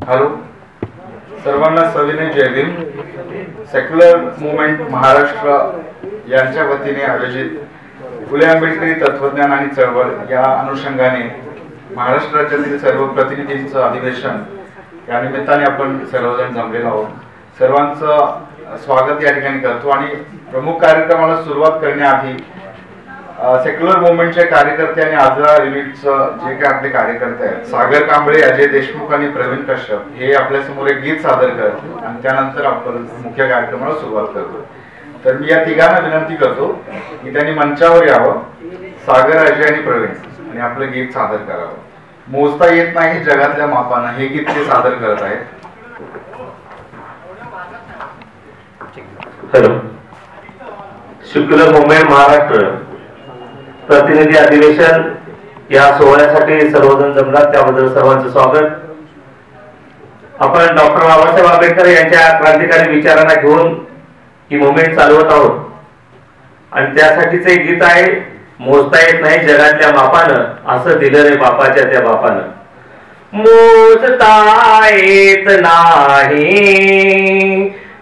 Hello, सर्वांना सविनय जय Bhim. Secular movement Maharashtra यांच्या वतीने आयोजित फुले आंबेडकरी तत्वज्ञान आणि चळवळ या अनुषंगाने महाराष्ट्र राज्यातील सर्व प्रतिनिधींचं अधिवेशन या निमित्ताने आपण सर्वजण जमलेलो आहोत. सर्वांचं स्वागत या ठिकाणी करतो आणि प्रमुख कार्यक्रमाला सुरुवात करण्याआधी सेक्युलर मुवमेंटचे कार्यकर्ते आणि आजरा युनिटचं जे काही आपले कार्यकर्ते आहेत, सागर कांबळे, अजय देशमुख आणि प्रवीण कश्यप, हे आपल्या समोर एक गीत सादर करतात आणि त्यानंतर आपण मुख्य कार्यक्रमाला सुरुवात करतो. तर मी या तिघांना विनंती करतो की त्यांनी मंचावर यावं. सागर, अजय आणि प्रवीण, आणि आपलं गीत सादर करावं. मोजता येत नाही जगातल्या मापानं हे गीत ते सादर करत आहेत. हॅलो, सेक्युलर मुवमेंट महाराष्ट्र प्रतिनिधी अधिवेशन या सोहळ्यासाठी सर्वजण जमलात, त्याबद्दल सर्वांचं स्वागत. आपण डॉक्टर बाबासाहेब आंबेडकर यांच्या क्रांतिकारी विचारांना घेऊन ही मुवमेंट चालवत आहोत आणि त्यासाठीच एक गीत आहे, मोजता येत नाही जगातल्या मापानं, असं दिलं रे बापाच्या त्या बापानं. मोजता येत नाही,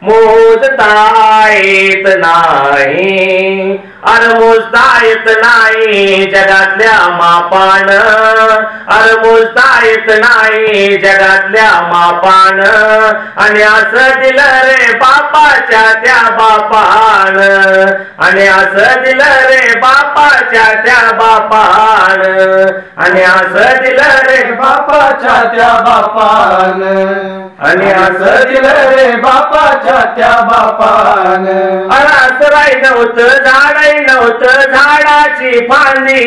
मोजता येत नाही, अरे मोजता येत नाही जगातल्या मापान, अरे मोजता येत नाही जगातल्या मापान, आणि असं दिलं रे बापाच्या त्या बापान, आणि असं दिलं रे बापाच्या त्या बापान, आणि असं दिलं रे बापाच्या त्या बापान, आणि असं दिलं रे बापाच्या त्या बापान. अरे असं राही नव्हतं, झाडही नव्हतं झाडाची फांदी,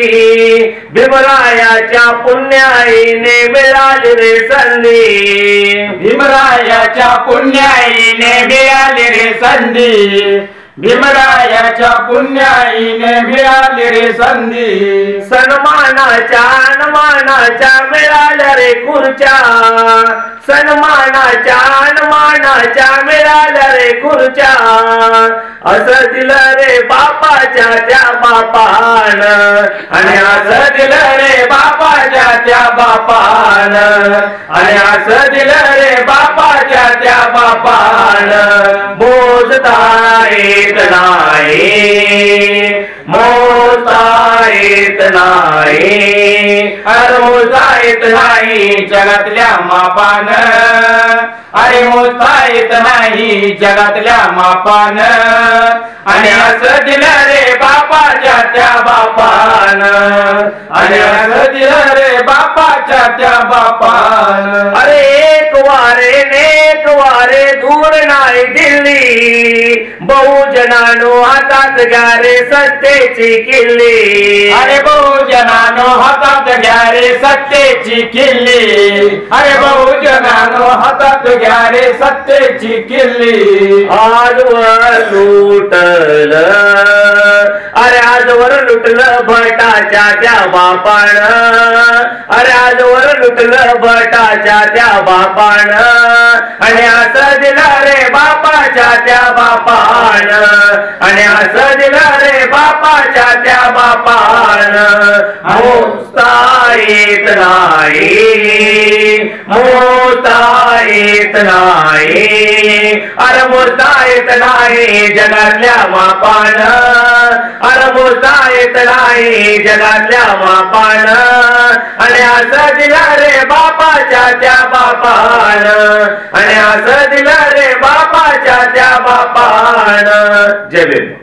भीमरायाच्या पुण्याईने मिळाली रे संधी, भीमरायाच्या पुण्याईने मिळाली रे संधी, भीमरायाच्या पुण्याईने मिळाली रे संधी. सन्मानाच्या अनमानाच्या मिळाल्या रे खुर्च्या, सन्मानाच्या अनमानाच्या मिळाल्या रे खुर्च्या, असं दिलं रे बापाच्या त्या बापान, आणि असं दिलं रे बापाच्या त्या बापान, आणि असं दिलं रे बापाच्या त्या बापान. मोजता येत नाही, मोजता येत नाही, अरे मोजता येत नाही जगातल्या मापान, अरे मोजता येत नाही जगातल्या मापान, आणि असं दिलं रे बापाच्या त्या बापान, आणि असं दिलं रे बापाच्या त्या बापान. अरे एक वारे दूर नाही दिल्ली, बहुजनानो हातात घ्या रे सत्तेची किल्ली, अरे बहुजनानो हातात घ्या रे सत्तेची किल्ली, अरे बहुजनानो हातात घ्या रे सत्तेची किल्ली. आजवर लुटल, अरे आजवर लुटलं भटाच्या त्या बापान, अरे आजवर लुटलं भटाच्या त्या बापान, आणि असं दिलं रे बापाच्या त्या बापान, आणि असं दिलं रे बापाच्या त्या बापान. मोजता येत नाही, मोजता येत नाही, अरे मोजता येत नाही जगातल्या मापान, अरे मोजता येत नाही जगातल्या मापान, आणि असं दिलं रे बापाच्या त्या बापान, आणि असं दिलं रे बापाच्या त्या बापान. जय भीम.